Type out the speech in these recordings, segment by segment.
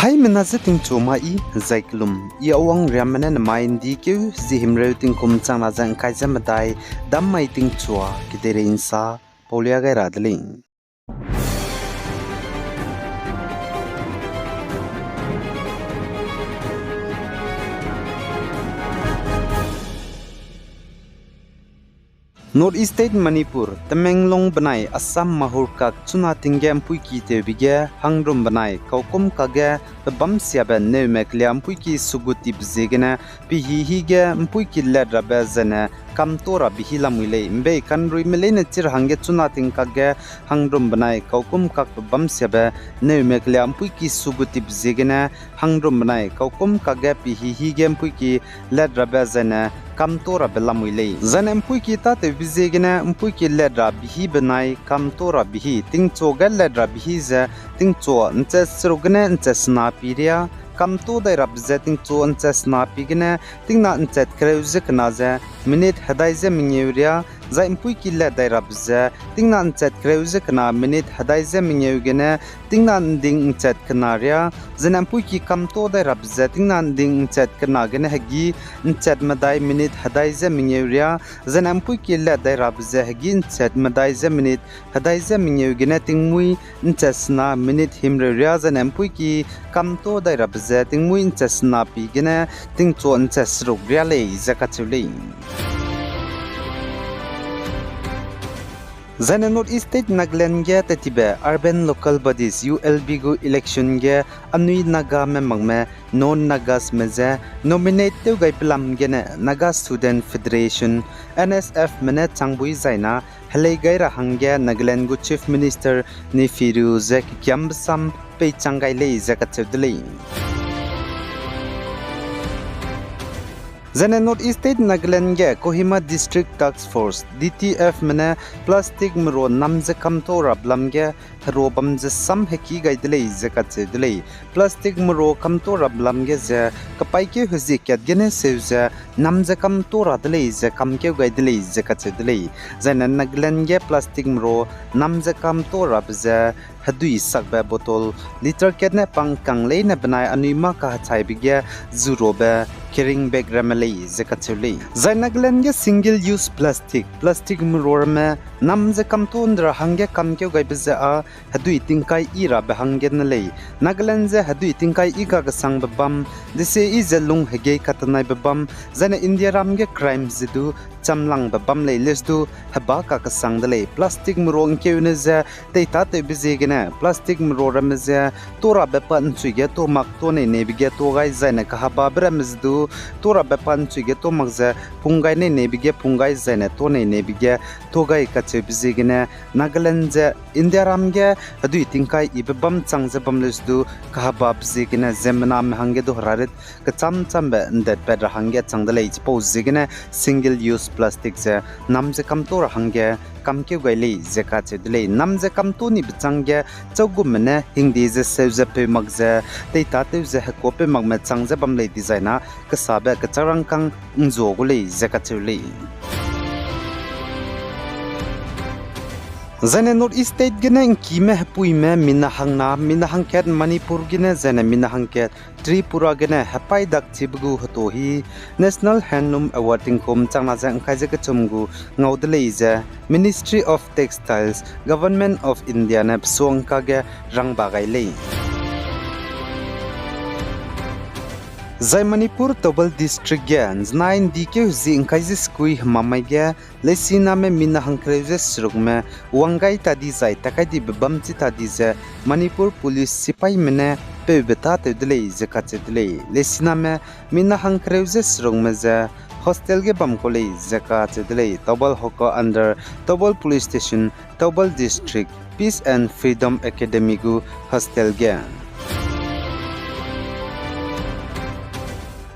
Hai menazeting cuma zaiklum ia awang riamana main di ke zihim reuting kum chang na jang kai jamadai dammai ting chua kidere insa polia gai radling North East State Manipur Tamenglong banai Assam mahurkak chuna tinggam puiki te bige hangrum banai kaukum kage bam siabe ne mekliam puiki suguti bzegena pihi hige puiki ledra bezena kamtora bihila muile mbe kanrui melene chir hange chuna tingkage hangrum banai kaukum kak bam siabe ne mekliam puiki suguti bzegena hangrum banai kaukum kage pihi hige puiki ledra bezena kamtora belamuile zanem puiki ta te bizegena puiki ledra bihi benai kamtora bihi tingcho gal ledra bihi za tingcho nche srugne nche snapiria kamto dai rabze tingcho nche snapigene tingna nche kreuze knaze minute hadaize minyeuria za puiki ledai rabze tingna nche kreuze kna minute hadaize minyeugene tingna ding nche knaria zanem puiki kamto dai rabze tingna ding nche kna gene hagi nche madai minute hadaize minyeuria zanem puiki ledai rabze hagi nche madaize minute hadaize minyeugene tingmui nche sna minute himreria zanem puiki kamto dai rabze tingmui nche sna pigene tingcho nche srugria le zakachule Zane North East State Nagaland ge tetibe urban local bodies ULB go election ge anui Naga me mangme non Nagas meze nominate te gai plam ge ne Naga Student Federation NSF mene changbui zaina helai gai ra hangge Nagaland go Chief Minister ni Firuze kyambsam pe changai le zakachudle Zane North East State Nagaland ge Kohima District Task Force DTF mene plastic mro namje kamtora blamge robam je sam heki gaidle zakatse dile plastic mro kamtora blamge je kapai ke huzi kyat gene sevje namje kamtora dile je kamke gaidle zakatse dile Zane Nagaland ge plastic mro namje kamtora bje hadui sakba botol liter ketne pangkang le ne banai anima ka chai bige zurobe carrying bag ramalei zakachule Nagaland ge single use plastic mrorme namje kamtondra hange kamke gaibza a hadui tingkai ira behange nalei Nagaland je hadui tingkai ika ga sang babam dise izelung hege katanai babam Zane India ramge crimes du chamlang babam le lesdu haba ka sang dale plastic mrong keune je teita te bizegena plastic mroram je tora bepan chuge to mak to ne nebige to gai zaina ka haba bramzdu tora bepan chuge to mak je pungai ne nebige pungai zaina to ne nebige to gai ka che bizegena Nagaland je India ramge adui tingkai ibam changje bamlesdu ka haba bizegena zemna me hange do hararit ka chambe ndet pedra hange changdale pose zegena single use plastic je namje kamtor hange kamke gaili zeka chedle namje kamtoni bchangge chogumne hindi je sevje pe magje teita te je kope magme changje bamle designa ka sabe ka charangkang njogule zeka chule Zane North East State gene kime puime minahang ket Manipur gene zane minahang ket Tripura gene hapai dak chibgu hotohi National Handloom Awarding kom changna jang khaje ka chumgu ngaudle je Ministry of Textiles Government of India ne psongka ge rangba gaile Zai Manipur Tobal District ge nine dike zi ingkaisi skui mamai ge lesina me minahang kreze srugme wangai tadi zai takai di bamchi tadi ze Manipur Police sipai mene pe beta te dile ze kache dile lesina me minahang kreze srugme ze hostel ge bam kole ze kache dile Tobal hoko under Tobal Police Station Tobal District Peace and Freedom Academy gu hostel ge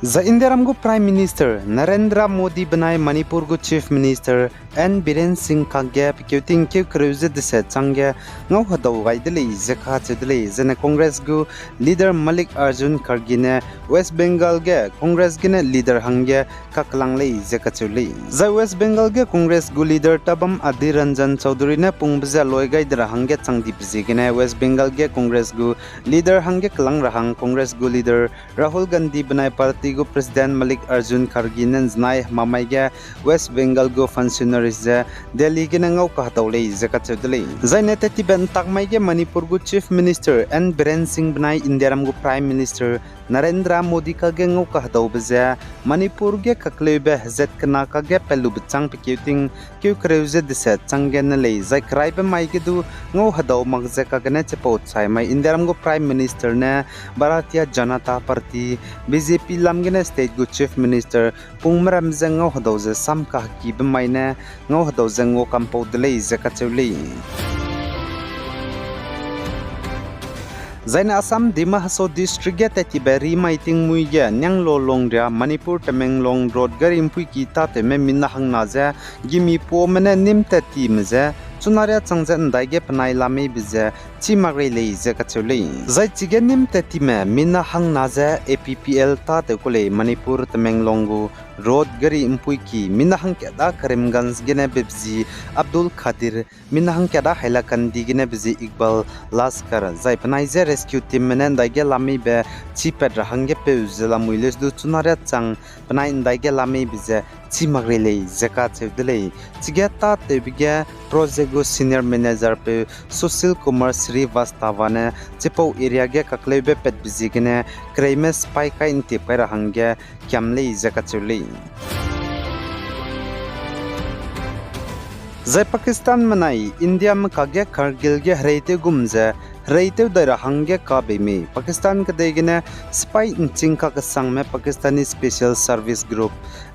The Indiaram go Prime Minister Narendra Modi banai Manipur go Chief Minister N Biren Singh kagya pikuting kyu cruise de set changya ngau hadaw gaidele zakha chedele zena Congress go leader Malik Arjun Khargine West Bengal ge Congress gine leader hangya kaklangle zakha chule za West Bengal ge Congress go leader Tabam Adhir Ranjan Chaudhary ne pungbza loi gaidra hangya changdi pjigine West Bengal ge Congress go leader hangya klang rahang Congress go leader Rahul Gandhi banai party go President Malik Arjun Khargine znai mamaiga West Bengal go functionaries je Delhi ge ngau ka tawle zaka chudle zaine tati ben takmai ge Manipur go Chief Minister N Biren Singh banai Indiaram go Prime Minister Narendra Modi ka ge ngau ka daw bza Manipur ge kaklebe hazet kana ka ge pelu bchang pikuting kyu kreuze de set changen le zai kraibe mai ge du ngau hadaw magze ka gane chepo chai mai Indiaram go Prime Minister ne Bharatiya Janata Party BJP lamgene State go Chief Minister pungmaram zengau hadaw ze sam ka ki be mai ne ngau hadaw zengo kampo de le zaka chule Zaina Assam Dima Haso District ge tati beri maiting muiya nyang lo longria Manipur Tamenglong Road gari impui kita teme minna hang naza gimi po mene nim tati mze Sunaria changzen daige panai lami bize chimagre le ze kachule zai chige nim tati me minna hang naza APPL ta te kole Manipur Tamenglong Road gari impui ki minna hang keda Karimganj gene bebzi Abdul Khadir minna hang keda Hailakandi gene bebzi Iqbal Laskar zai panai ze rescue team menen daige lami be chipet rahange pe uzela muiles du sunaria chang panai daige lami bize chimagre le zeka chedele chigeta tebige project go senior manager pe Sushil Kumar Srivastava ne chepo area ge kaklebe pet bizigene kremes pai ka inti para hangge kyamle zeka chule Zai Pakistan manai India में कागे Kargil ge हरेते गुमजे हरेते दरा हंगे काबे में पाकिस्तान के देगने spy inching का संग में Pakistani special service group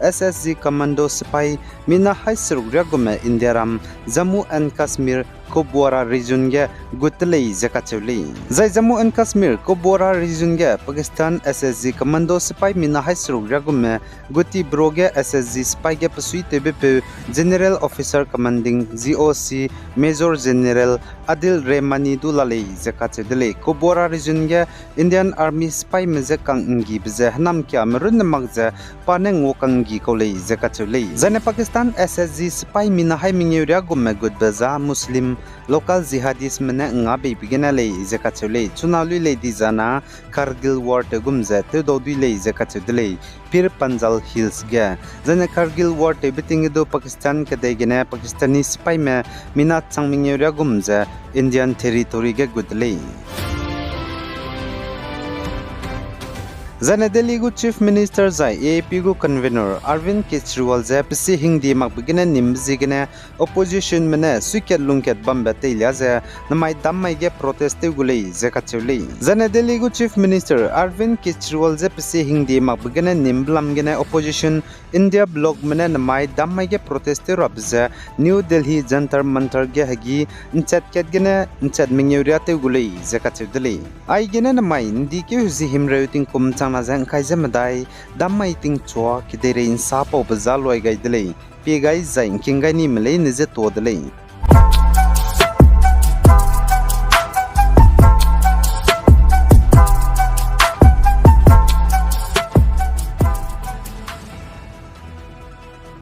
SSG commando spy मिना हाई सुरग्या गुमे इंडिया राम Jammu and Kashmir Kubwara region ge gutlei zakachuli zai Jammu and Kashmir Kubwara region ge Pakistan SSG commando sipai mina hai surug ragume guti broge SSG sipai ge pasui tebe General Officer Commanding GOC Major General Adil Remani dulalei zakachedele Kubwara region ge Indian Army sipai meze kangi bze hanam kya merun magze paneng wokangi kolei zakachuli zane Pakistan SSG sipai mina hai mingeuria gume gutbaza Muslim local jihadis mena nga be bigena le zakachule chunalui le dizana Kargil war te gumze te dodui le zakachule pir Panjal hills ge jane Kargil war te biting do Pakistan ke degene Pakistani spy me minat changming area gumze Indian territory ge gudle Zane Delhi go Chief Minister zai AAP go convener Arvind Kejriwal zai pisi hindi magbigene nimzigene opposition mene suiket lungket bambate ilyaze namai dammai ge proteste gulei zekachuli Zane Delhi go Chief Minister Arvind Kejriwal zai pisi hindi magbigene nimblamgene opposition India bloc mene namai dammai ge proteste rabze New Delhi Jantar Mantar ge hagi nchat ketgene nchat mingyuriate gulei zekachudli ai gene namai ndike huzi himreuting kum na zang kai zemadai dammai ting chwa kidere insa po bazaloi gaidele pe gai zain kingai ni mele nize todele